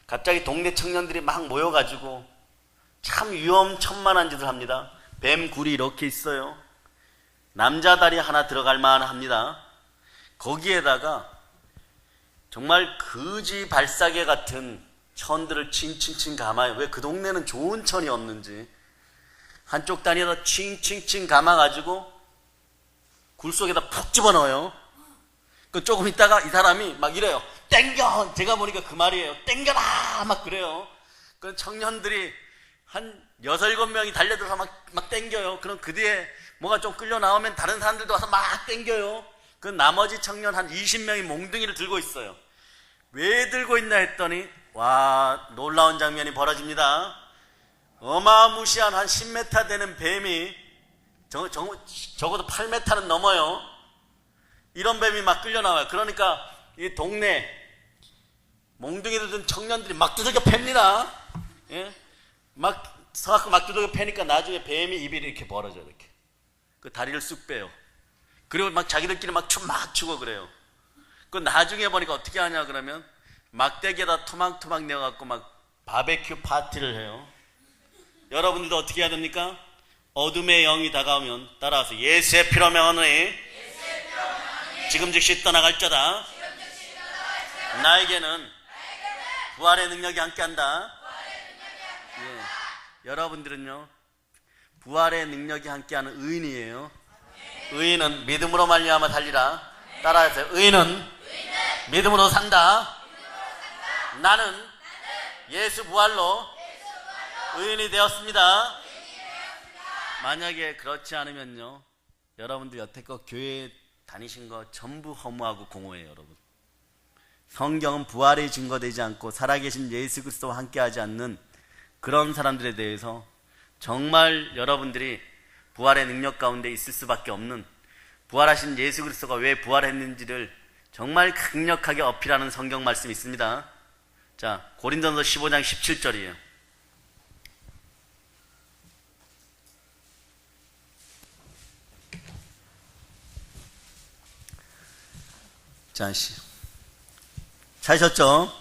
갑자기 동네 청년들이 막 모여가지고 참 위험천만한 짓을 합니다. 뱀 굴이 이렇게 있어요. 남자 다리 하나 들어갈 만합니다. 거기에다가 정말 거지 발사계 같은 천들을 칭칭칭 감아요. 왜 그 동네는 좋은 천이 없는지. 한쪽 다리에다 칭칭칭 감아가지고 굴 속에다 푹 집어넣어요. 그 조금 있다가 이 사람이 막 이래요. 땡겨! 제가 보니까 그 말이에요. 땡겨라! 막 그래요. 그 청년들이 한 6, 7명이 달려들어서 막 땡겨요. 그럼 그 뒤에 뭐가 좀 끌려 나오면 다른 사람들도 와서 막 땡겨요. 그 나머지 청년 한 20명이 몽둥이를 들고 있어요. 왜 들고 있나 했더니, 와, 놀라운 장면이 벌어집니다. 어마무시한 한 10m 되는 뱀이, 적어도 8m는 넘어요. 이런 뱀이 막 끌려 나와요. 그러니까 이 동네 몽둥이들 든 청년들이 막 두들겨 팹니다. 예? 막 서갖고 막 두들겨 패니까 나중에 뱀이 입이 이렇게 벌어져요. 이렇게 그 다리를 쑥 빼요. 그리고 막 자기들끼리 막 춤 막 추고 그래요. 그 나중에 보니까 어떻게 하냐 그러면 막대기에다 토막토막 내어갖고 막 바베큐 파티를 해요. 여러분들도 어떻게 해야 됩니까? 어둠의 영이 다가오면 따라와서 예수의 피로 명하노니 지금 즉시 떠나갈쩌다. 나에게는 부활의 능력이 함께한다. 예. 여러분들은요, 부활의 능력이 함께하는 의인이에요. 의인은 믿음으로 말미암아 살리라. 따라하세요. 의인은 믿음으로 산다. 나는 예수 부활로 의인이 되었습니다. 만약에 그렇지 않으면요, 여러분들 여태껏 교회 다니신 거 전부 허무하고 공허해요. 여러분, 성경은 부활이 증거되지 않고 살아계신 예수 그리스도와 함께하지 않는 그런 사람들에 대해서 정말 여러분들이 부활의 능력 가운데 있을 수밖에 없는, 부활하신 예수 그리스도가 왜 부활했는지를 정말 강력하게 어필하는 성경 말씀이 있습니다. 자, 고린도전서 15장 17절이에요. 자, 찾으셨죠?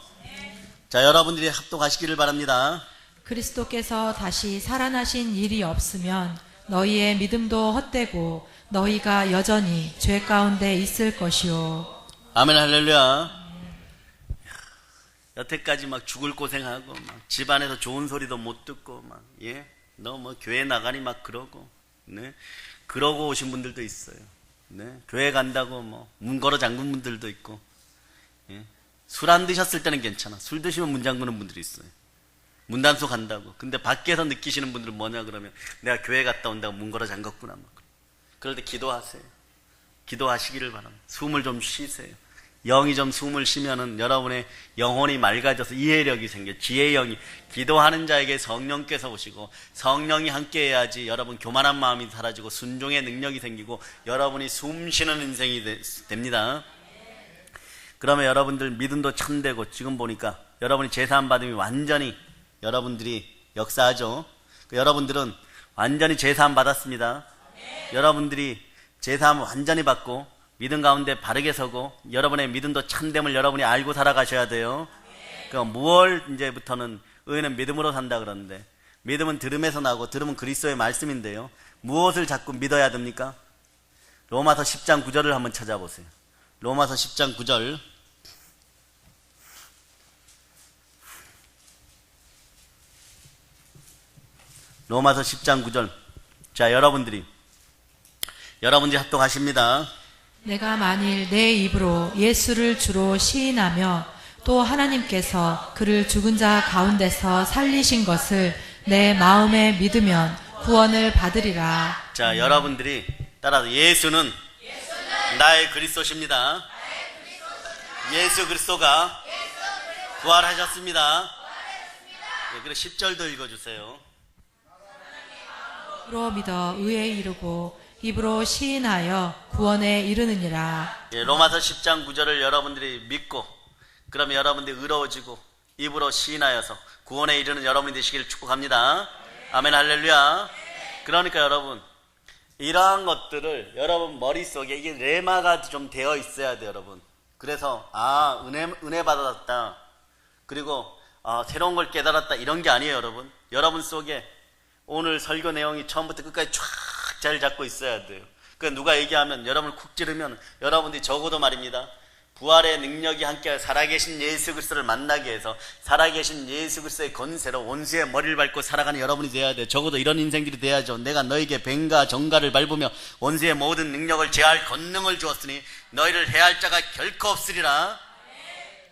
자, 여러분들이 합독하시기를 바랍니다. 그리스도께서 다시 살아나신 일이 없으면 너희의 믿음도 헛되고 너희가 여전히 죄 가운데 있을 것이요. 아멘 할렐루야. 여태까지 막 죽을 고생하고 막 집안에서 좋은 소리도 못 듣고 막 너 뭐 교회 나가니 막 그러고 그러고 오신 분들도 있어요. 교회 간다고 뭐 문 걸어 잠근 분들도 있고 술 안 드셨을 때는 괜찮아. 술 드시면 문 잠그는 분들이 있어요. 문단속 간다고. 근데 밖에서 느끼시는 분들은 뭐냐 그러면 내가 교회 갔다 온다고 문 걸어 잠갔구나 막. 그럴 때 기도하세요. 기도하시기를 바랍니다. 숨을 좀 쉬세요. 영이 좀 숨을 쉬면은 여러분의 영혼이 맑아져서 이해력이 생겨. 지혜의 영이. 기도하는 자에게 성령께서 오시고 성령이 함께 해야지 여러분 교만한 마음이 사라지고 순종의 능력이 생기고 여러분이 숨 쉬는 인생이 됩니다. 그러면 여러분들 믿음도 참되고 지금 보니까 여러분이 제사함 받음이 완전히 여러분들이 역사하죠. 여러분들은 완전히 제사함 받았습니다. 여러분들이 제사함 완전히 받고 믿음 가운데 바르게 서고 여러분의 믿음도 참됨을 여러분이 알고 살아가셔야 돼요. 그러니까 무얼 이제부터는 의인은 믿음으로 산다 그러는데 믿음은 들음에서 나고 들음은 그리스도의 말씀인데요. 무엇을 자꾸 믿어야 됩니까? 로마서 10장 9절을 한번 찾아보세요. 로마서 10장 9절. 로마서 10장 9절. 자, 여러분들이 합독하십니다. 내가 만일 내 입으로 예수를 주로 시인하며 또 하나님께서 그를 죽은 자 가운데서 살리신 것을 내 마음에 믿으면 구원을 받으리라. 자, 여러분들이 따라서 예수는 나의 그리스도십니다. 예수 그리스도가 부활하셨습니다. 그래 10절도 읽어주세요. 입으로 믿어 의에 이르고 입으로 시인하여 구원에 이르느니라. 로마서 10장 9절을 여러분들이 믿고 그러면 여러분들이 의로워지고 입으로 시인하여서 구원에 이르는 여러분이 되시기를 축복합니다. 아멘 할렐루야. 그러니까 여러분 이러한 것들을 여러분 머릿속에 이게 레마가 좀 되어 있어야 돼요. 여러분 그래서 은혜 받았다 그리고 새로운 걸 깨달았다 이런 게 아니에요. 여러분 속에 오늘 설교 내용이 처음부터 끝까지 쫙 잘 잡고 있어야 돼요. 그러니까 누가 얘기하면 여러분을 쿡 찌르면 여러분들이 적어도 말입니다. 부활의 능력이 함께 살아계신 예수 그리스도를 만나게 해서 살아계신 예수 그리스도의 권세로 원수의 머리를 밟고 살아가는 여러분이 돼야 돼요. 적어도 이런 인생들이 돼야죠. 내가 너에게 뱀과 정갈을 밟으며 원수의 모든 능력을 제할 권능을 주었으니 너희를 해할 자가 결코 없으리라.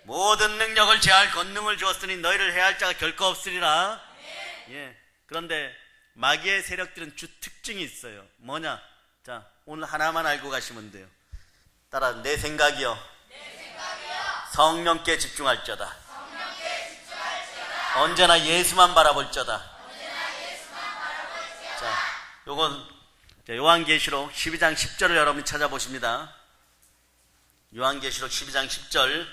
모든 능력을 제할 권능을 주었으니 너희를 해할 자가 결코 없으리라. 그런데 마귀의 세력들은 주 특징이 있어요. 뭐냐? 자, 오늘 하나만 알고 가시면 돼요. 따라 내 생각이요. 성령께 집중할 자다. 언제나 예수만 바라볼 자다. 자, 요건 요한계시록 12장 10절을 여러분이 찾아보십니다. 요한계시록 12장 10절.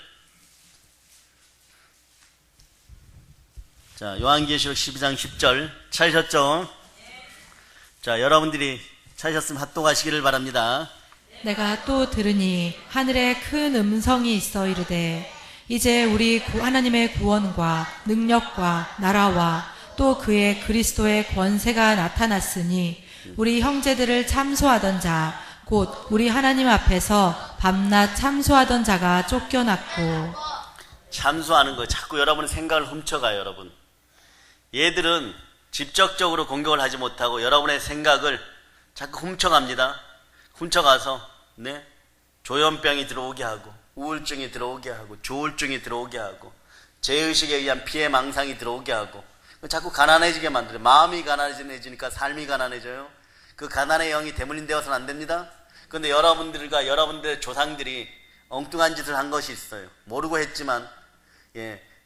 자, 요한계시록 12장 10절 찾으셨죠? 자, 여러분들이 찾으셨으면 합독하시기를 바랍니다. 내가 또 들으니 하늘에 큰 음성이 있어 이르되 이제 우리 하나님의 구원과 능력과 나라와 또 그의 그리스도의 권세가 나타났으니 우리 형제들을 참소하던 자 곧 우리 하나님 앞에서 밤낮 참소하던 자가 쫓겨났고. 참소하는 거 자꾸 여러분의 생각을 훔쳐가요. 여러분 얘들은 직접적으로 공격을 하지 못하고 여러분의 생각을 자꾸 훔쳐갑니다. 훔쳐가서 조현병이 들어오게 하고 우울증이 들어오게 하고 조울증이 들어오게 하고 죄의식에 의한 피해 망상이 들어오게 하고 자꾸 가난해지게 만들어요. 마음이 가난해지니까 삶이 가난해져요. 그 가난의 영이 대물림 되어서는 안 됩니다. 그런데 여러분들과 여러분들의 조상들이 엉뚱한 짓을 한 것이 있어요. 모르고 했지만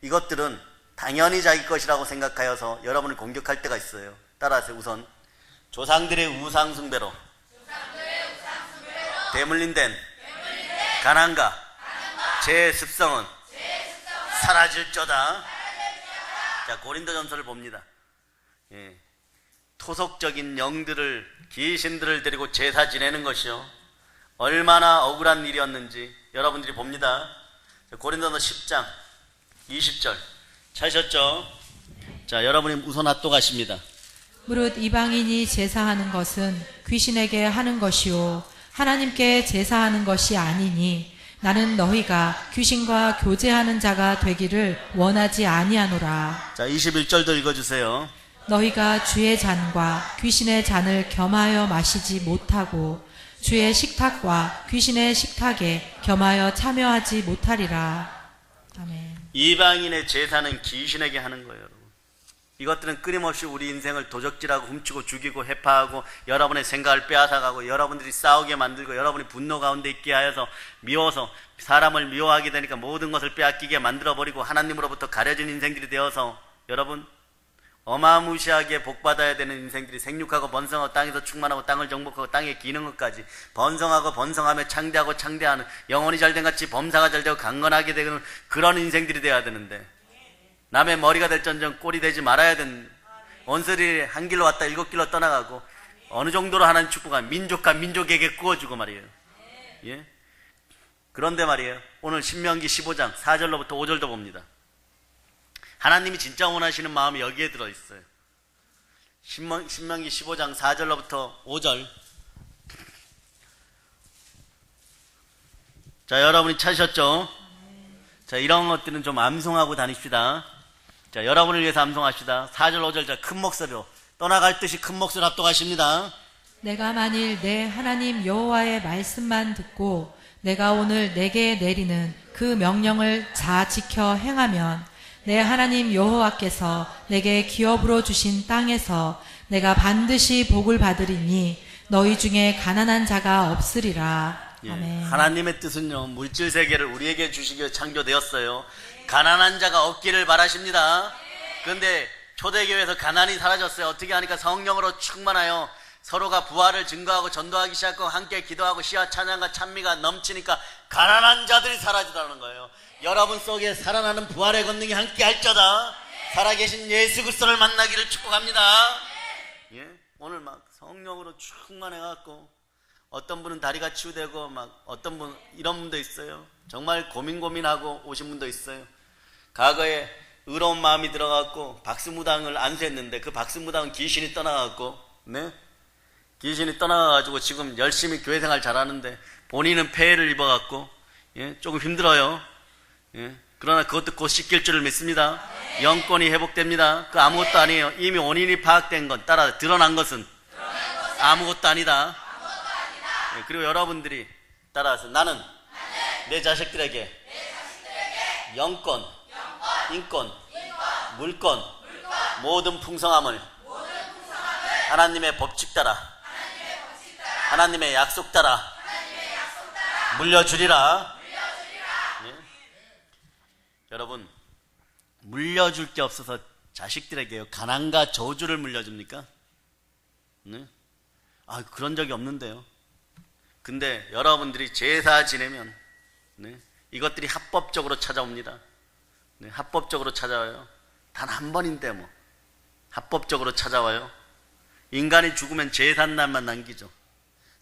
이것들은 당연히 자기 것이라고 생각하여서 여러분을 공격할 때가 있어요. 따라서 우선 조상들의 우상 숭배로 대물림된 가난과 죄의 습성은 사라질저다. 자, 고린도전서를 봅니다. 토속적인 영들을 귀신들을 데리고 제사 지내는 것이요 얼마나 억울한 일이었는지 여러분들이 봅니다. 고린도서 10장 20절 찾으셨죠? 자, 여러분이 우선 핫도가십니다. 무릇 이방인이 제사하는 것은 귀신에게 하는 것이요 하나님께 제사하는 것이 아니니 나는 너희가 귀신과 교제하는 자가 되기를 원하지 아니하노라. 자, 21절도 읽어주세요. 너희가 주의 잔과 귀신의 잔을 겸하여 마시지 못하고 주의 식탁과 귀신의 식탁에 겸하여 참여하지 못하리라. 아멘. 이방인의 제사는 귀신에게 하는 거예요, 여러분. 이것들은 끊임없이 우리 인생을 도적질하고 훔치고 죽이고 해파하고 여러분의 생각을 빼앗아가고 여러분들이 싸우게 만들고 여러분이 분노 가운데 있게 하여서 미워서 사람을 미워하게 되니까 모든 것을 빼앗기게 만들어버리고 하나님으로부터 가려진 인생들이 되어서 여러분 어마무시하게 복받아야 되는 인생들이 생육하고 번성하고 땅에서 충만하고 땅을 정복하고 땅에 기는 것까지 번성하고 번성하며 창대하고 창대하는 영혼이 잘된 같이 범사가 잘되고 강건하게 되는 그런 인생들이 되어야 되는데 남의 머리가 될전정 꼴이 되지 말아야 되는 원수들이 한 길로 왔다 7길로 떠나가고 어느 정도로 하나님 축복한 민족과 민족에게 구워주고 말이에요. 예? 그런데 말이에요. 오늘 신명기 15장 4절로부터 5절도 봅니다. 하나님이 진짜 원하시는 마음이 여기에 들어있어요. 신명기 15장 4절로부터 5절. 자, 여러분이 찾으셨죠? 자, 이런 것들은 좀 암송하고 다닙시다. 자, 여러분을 위해서 암송합시다. 4절 5절 자, 큰 목소리로 떠나갈 듯이 큰 목소리로 합독하십니다. 내가 만일 내 하나님 여호와의 말씀만 듣고 내가 오늘 내게 내리는 그 명령을 잘 지켜 행하면 내 하나님 여호와께서 내게 기업으로 주신 땅에서 내가 반드시 복을 받으리니 너희 중에 가난한 자가 없으리라. 예, 아멘. 하나님의 뜻은요, 물질 세계를 우리에게 주시기 위해 창조되었어요. 가난한 자가 없기를 바라십니다. 그런데 초대교회에서 가난이 사라졌어요. 어떻게 하니까 성령으로 충만하여 서로가 부활을 증거하고 전도하기 시작하고 함께 기도하고 시와 찬양과 찬미가 넘치니까 가난한 자들이 사라지더라는 거예요. 여러분 속에 살아나는 부활의 권능이 함께 할저다. 살아계신 예수 그리스도를 만나기를 축복합니다. 예? 오늘 막 성령으로 충만해갖고 어떤 분은 다리가 치유되고 막 어떤 분 이런 분도 있어요. 정말 고민하고 오신 분도 있어요. 과거에 의로운 마음이 들어갔고 박수무당을 안수했는데 그 박수무당은 귀신이 떠나갔고, 네? 귀신이 떠나가지고 지금 열심히 교회 생활 잘하는데 본인은 폐해를 입어갖고, 예? 조금 힘들어요. 예? 그러나 그것도 곧 씻길 줄을 믿습니다. 영권이 회복됩니다. 그 아무것도 아니에요. 이미 원인이 파악된 건 따라 드러난 것은 아무것도 아니다. 예, 그리고 여러분들이 따라서 나는 내 자식들에게 영권, 인권, 물권, 모든 풍성함을 하나님의 법칙 따라, 하나님의 약속 따라 물려주리라. 예? 여러분, 물려줄 게 없어서 자식들에게요 가난과 저주를 물려줍니까? 네? 아, 그런 적이 없는데요. 근데 여러분들이 제사 지내면, 네? 이것들이 합법적으로 찾아옵니다. 네, 합법적으로 찾아와요. 단 한 번인데 뭐 합법적으로 찾아와요. 인간이 죽으면 제삿날만 남기죠.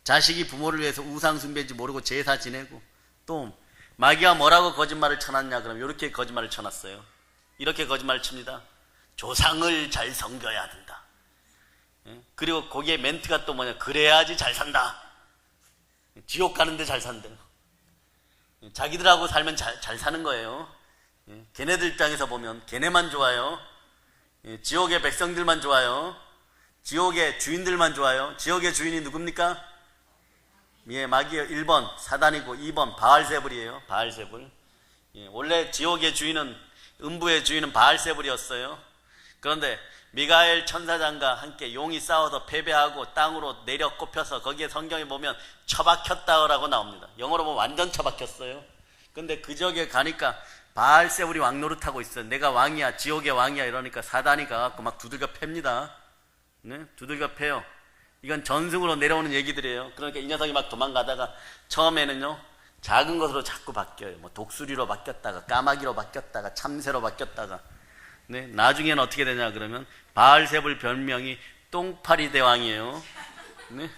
자식이 부모를 위해서 우상 숭배인지 모르고 제사 지내고, 또 마귀가 뭐라고 거짓말을 쳐놨냐 그러면 이렇게 거짓말을 쳐놨어요. 이렇게 거짓말을 칩니다. 조상을 잘 섬겨야 된다. 예? 그리고 거기에 멘트가 또 뭐냐, 그래야지 잘 산다. 지옥 가는데 잘 산대요. 자기들하고 살면 잘 사는 거예요. 예, 걔네들 입장에서 보면 걔네만 좋아요. 예, 지옥의 백성들만 좋아요. 지옥의 주인들만 좋아요. 지옥의 주인이 누굽니까? 예, 마귀의 1번 사단이고 2번 바알세불이에요. 바알세불. 예, 원래 지옥의 주인은, 음부의 주인은 바알세불이었어요. 그런데 미가엘 천사장과 함께 용이 싸워서 패배하고 땅으로 내려 꼽혀서, 거기에 성경에 보면 처박혔다라고 나옵니다. 영어로 보면 완전 처박혔어요. 근데 그 지역에 가니까 바알세불이 왕 노릇하고 있어요. 내가 왕이야, 지옥의 왕이야 이러니까 사단이 가갖고 막 두들겨 팹니다. 네? 두들겨 패요. 이건 전승으로 내려오는 얘기들이에요. 그러니까 이 녀석이 막 도망가다가 처음에는요 작은 것으로 자꾸 바뀌어요. 뭐 독수리로 바뀌었다가 까마귀로 바뀌었다가 참새로 바뀌었다가, 네? 나중에는 어떻게 되냐 그러면 바알세불 별명이 똥파리 대왕이에요. 네?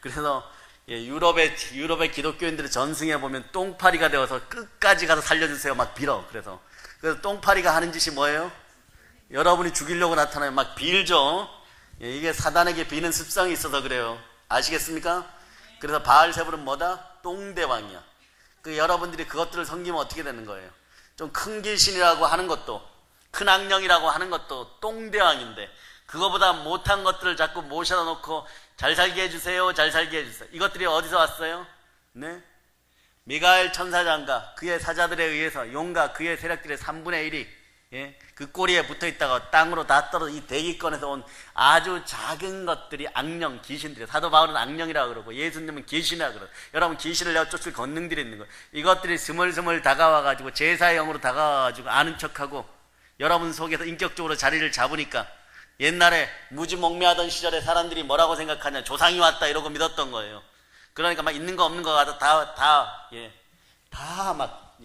그래서 유럽의 기독교인들이 전승해 보면 똥파리가 되어서 끝까지 가서 살려주세요 막 빌어. 그래서 똥파리가 하는 짓이 뭐예요? 여러분이 죽이려고 나타나요. 막 빌죠. 이게 사단에게 비는 습성이 있어서 그래요. 아시겠습니까? 그래서 바알세불은 뭐다? 똥대왕이야. 여러분들이 그것들을 섬기면 어떻게 되는 거예요? 좀 큰 귀신이라고 하는 것도, 큰 악령이라고 하는 것도 똥대왕인데, 그거보다 못한 것들을 자꾸 모셔다 놓고 잘 살게 해주세요, 잘 살게 해주세요. 이것들이 어디서 왔어요? 네? 미가엘 천사장과 그의 사자들에 의해서 용과 그의 세력들의 3분의 1이 그 꼬리에 붙어 있다가 땅으로 다 떨어져 이 대기권에서 온 아주 작은 것들이 악령, 귀신들이, 사도 바울은 악령이라고 그러고 예수님은 귀신이라고 그러고, 여러분 귀신을 내어 쫓을 권능들이 있는 거예요. 이것들이 스물스물 다가와가지고 제사의 영으로 다가와가지고 아는 척하고 여러분 속에서 인격적으로 자리를 잡으니까 옛날에 무지몽매하던 시절에 사람들이 뭐라고 생각하냐, 조상이 왔다 이러고 믿었던 거예요. 그러니까 막 있는 거 없는 거 가서 다 막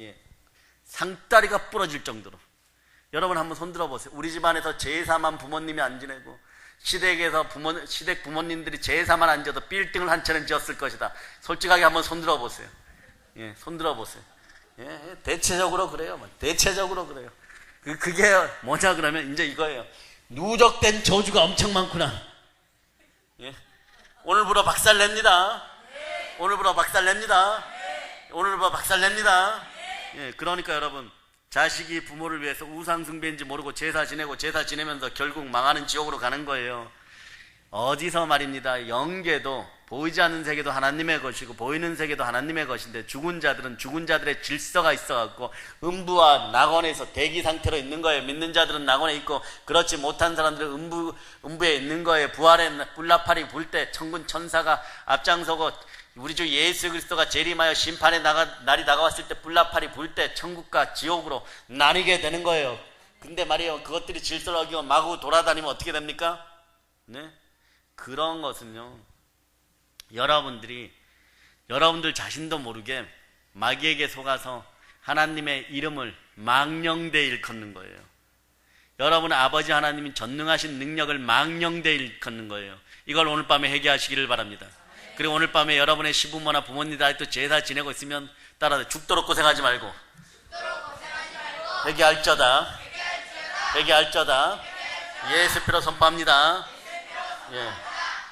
상다리가 부러질 정도로. 여러분 한번 손 들어보세요. 우리 집안에서 제사만 부모님이 안 지내고 시댁에서 시댁 부모님들이 제사만 안 지어도 빌딩을 한 채는 지었을 것이다. 솔직하게 한번 손 들어보세요. 손 들어보세요. 대체적으로 그래요. 대체적으로 그래요. 그게 뭐냐 그러면 이제 이거예요. 누적된 저주가 엄청 많구나. 오늘부로 박살냅니다. 오늘부로 박살냅니다. 오늘부로 박살냅니다. 그러니까 여러분, 자식이 부모를 위해서 우상숭배인지 모르고 제사 지내면서 결국 망하는 지옥으로 가는 거예요. 어디서 말입니다. 영계도, 보이지 않는 세계도 하나님의 것이고 보이는 세계도 하나님의 것인데, 죽은 자들은 죽은 자들의 질서가 있어갖고 음부와 낙원에서 대기 상태로 있는 거예요. 믿는 자들은 낙원에 있고 그렇지 못한 사람들은 음부에 있는 거예요. 부활의 뿔나팔이 불 때 천군 천사가 앞장서고 우리 주 예수 그리스도가 재림하여 심판의 날이 다가왔을 때 뿔나팔이 불 때 천국과 지옥으로 나뉘게 되는 거예요. 근데 말이에요, 그것들이 질서를 어기고 마구 돌아다니면 어떻게 됩니까? 네? 그런 것은요, 여러분들 자신도 모르게 마귀에게 속아서 하나님의 이름을 망령되이 일컫는 거예요. 여러분의 아버지 하나님이 전능하신 능력을 망령되이 일컫는 거예요. 이걸 오늘 밤에 회개하시기를 바랍니다. 그리고 오늘 밤에 여러분의 시부모나 부모님들 아직도 제사 지내고 있으면 따라서 죽도록 고생하지 말고 회개할저다. 예수 피로 선포합니다.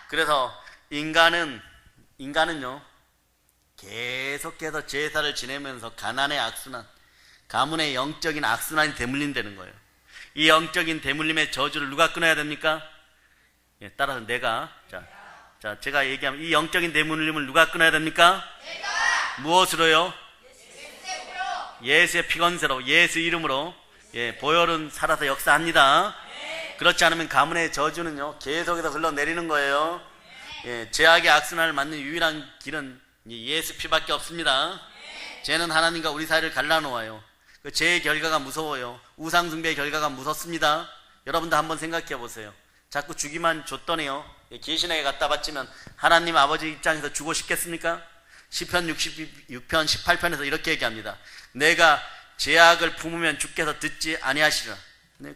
그래서 인간은요 계속해서 제사를 지내면서 가난의 악순환, 가문의 영적인 악순환이 대물림되는 거예요. 이 영적인 대물림의 저주를 누가 끊어야 됩니까? 따라서 내가 제가 얘기하면 이 영적인 대물림을 누가 끊어야 됩니까? 내가. 무엇으로요? 예수의 피건세로, 예수 이름으로. 보혈은 살아서 역사합니다. 그렇지 않으면 가문의 저주는요 계속해서 흘러내리는 거예요. 죄악의 악순환을 막는 유일한 길은 예수 피밖에 없습니다. 죄는 하나님과 우리 사이를 갈라놓아요. 그 죄의 결과가 무서워요. 우상숭배의 결과가 무섭습니다. 여러분도 한번 생각해 보세요. 자꾸 주기만 줬더니요 귀신에게 갖다 바치면 하나님 아버지 입장에서 주고 싶겠습니까? 시편 66편 18편에서 이렇게 얘기합니다. 내가 죄악을 품으면 주께서 듣지 아니하시리라.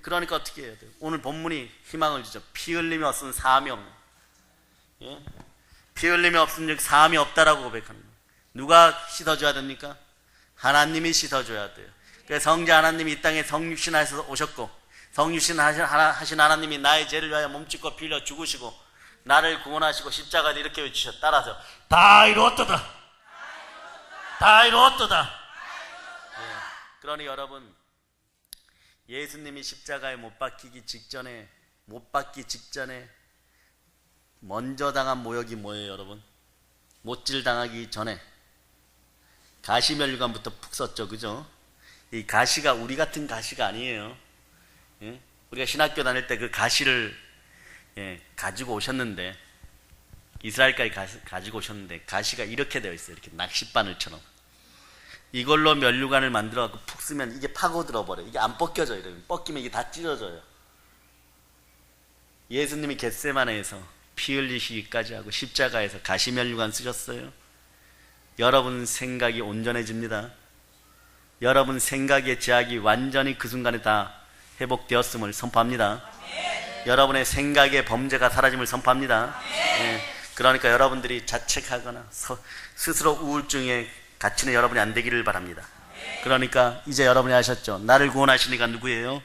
그러니까 어떻게 해야 돼요? 오늘 본문이 희망을 주죠. 피 흘림이 없으면 사함이 없는. 피 흘림이 없으면 사함이 없다라고 고백합니다. 누가 씻어줘야 됩니까? 하나님이 씻어줘야 돼요. 그래서 성자 하나님이 이 땅에 성육신 하셔서 오셨고, 성육신 하신 하나님이 나의 죄를 위하여 몸짓고 피 흘려 죽으시고 나를 구원하시고 십자가에 이렇게 외치셨다. 따라서 다 이루었도다. 다 이루었도다. 그러니 여러분, 예수님이 십자가에 못 박기 직전에 먼저 당한 모욕이 뭐예요, 여러분? 못질 당하기 전에 가시면류관부터 푹 썼죠, 그죠? 이 가시가 우리 같은 가시가 아니에요. 우리가 신학교 다닐 때 그 가시를 가지고 오셨는데, 이스라엘까지 가지고 오셨는데 가시가 이렇게 되어 있어요. 이렇게 낚싯바늘처럼. 이걸로 면류관을 만들어 갖고 푹 쓰면 이게 파고들어 버려요. 이게 안 벗겨져요. 벗기면 이게 다 찢어져요. 예수님이 겟세마네에서 피 흘리시기까지 하고 십자가에서 가시면류관 쓰셨어요. 여러분 생각이 온전해집니다. 여러분 생각의 제약이 완전히 그 순간에 다 회복되었음을 선포합니다. 여러분의 생각의 범죄가 사라짐을 선포합니다. 그러니까 여러분들이 자책하거나 스스로 우울증에 갇히는 여러분이 안 되기를 바랍니다. 그러니까 이제 여러분이 아셨죠? 나를 구원하시니까 누구예요?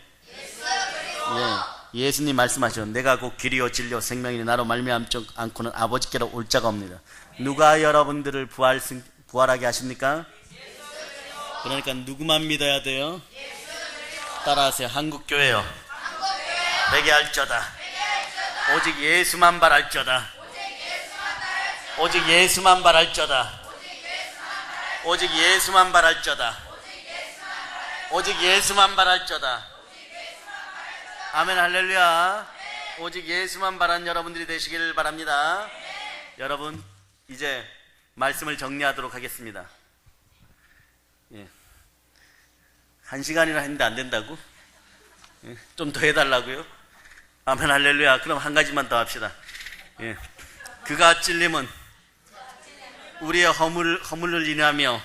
예, 예수님 말씀하셨죠. 내가 곧 길이요 진리요 생명이니 나로 말미암지 않고는 아버지께로 올 자가 없습니다. 누가 여러분들을 부활하게 하십니까? 그러니까 누구만 믿어야 돼요? 따라하세요. 한국교회요. 회개할저다. 오직 예수만 바랄저다. 오직 예수만 바랄저다. 오직 예수만 바랄저다. 오직 예수만 바랄저다. 아멘 할렐루야. 오직 예수만 바라는 여러분들이 되시기를 바랍니다. 여러분 이제 말씀을 정리하도록 하겠습니다. 예. 1시간이나 했는데 안 된다고? 예. 좀 더 해달라고요? 아멘 할렐루야. 그럼 한 가지만 더 합시다. 예. 그가 찔림은 우리의 허물을 인하며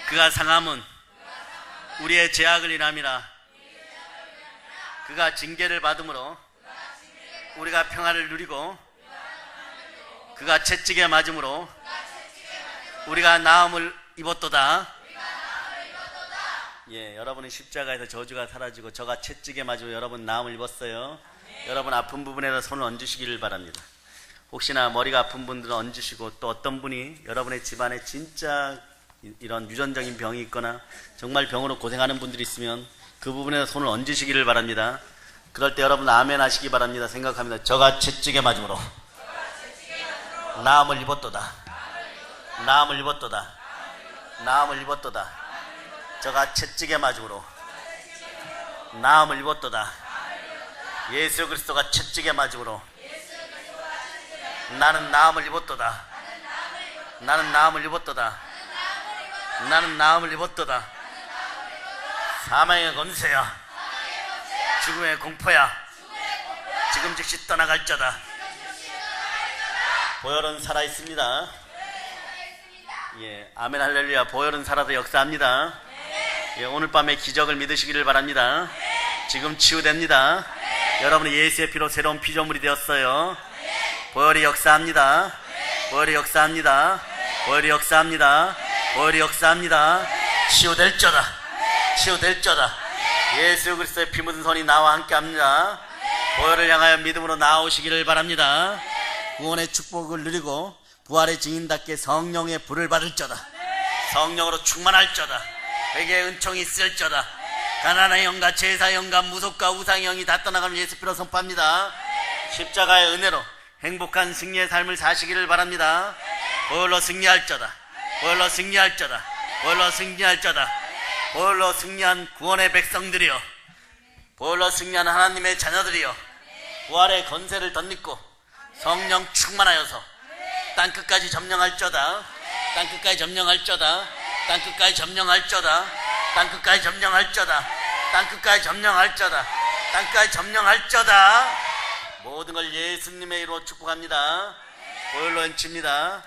그가 상함은 우리의 죄악을 인함이라. 그가 징계를 받음으로 우리가 평안을 누리고 그가 채찍에 맞음으로 우리가 나음을 입었도다. 예, 여러분은 십자가에서 저주가 사라지고 저가 채찍에 맞으고 여러분 나음을 입었어요. 여러분 아픈 부분에다 손을 얹으시기를 바랍니다. 혹시나 머리가 아픈 분들은 얹으시고, 또 어떤 분이 여러분의 집안에 진짜 이런 유전적인 병이 있거나 정말 병으로 고생하는 분들이 있으면 그 부분에 손을 얹으시기를 바랍니다. 그럴 때 여러분 아멘 하시기 바랍니다. 생각합니다. 저가 채찍에 맞음으로 나음을 입었도다. 나음을 입었도다. 나음을 입었도다. 저가 채찍에 맞음으로 나음을 입었도다. 예수 그리스도가 채찍에 맞음으로 나는 나음을 입었도다. 나는 나음을 입었도다. 나는 나음을 입었도다. 사망의 권세야, 죽음의 공포야, 지금 즉시 떠나갈저다. 보혈은 살아있습니다. 예, 아멘 할렐루야. 보혈은 살아서 역사합니다. 예, 오늘 밤에 기적을 믿으시기를 바랍니다. 지금 치유됩니다. 여러분이 예수의 피로 새로운 피조물이 되었어요. 보혈이 역사합니다. 보혈이 역사합니다. 보혈이 역사합니다. 보혈이 역사합니다. 치유될저다. 치유될저다. 예수 그리스도의 피 묻은 손이 나와 함께합니다. 보혈을 향하여 믿음으로 나아오시기를 바랍니다. 구원의 축복을 누리고 부활의 증인답게 성령의 불을 받을저다. 성령으로 충만할저다. 회개의 은총이 있을저다. 가난의 영과 제사의 영과 무속과 우상의 영이 다 떠나가면 예수 피로 선포합니다. 십자가의 은혜로 행복한 승리의 삶을 사시기를 바랍니다. 보혈로 승리할저다. 보혈로 승리할저다. 보혈로 승리할저다. 보혈로 승리한 구원의 백성들이여, 보혈로 승리한 하나님의 자녀들이여, 부활의 건세를 덧입고 성령 충만하여서 땅끝까지 점령할저다. 땅끝까지 점령할저다. 땅끝까지 점령할저다. 땅끝까지 점령할저다. 땅끝까지 점령할저다. 땅끝까지 점령할저다. 모든 걸 예수님의 이름으로 축복합니다. 보혈로 엔칩니다.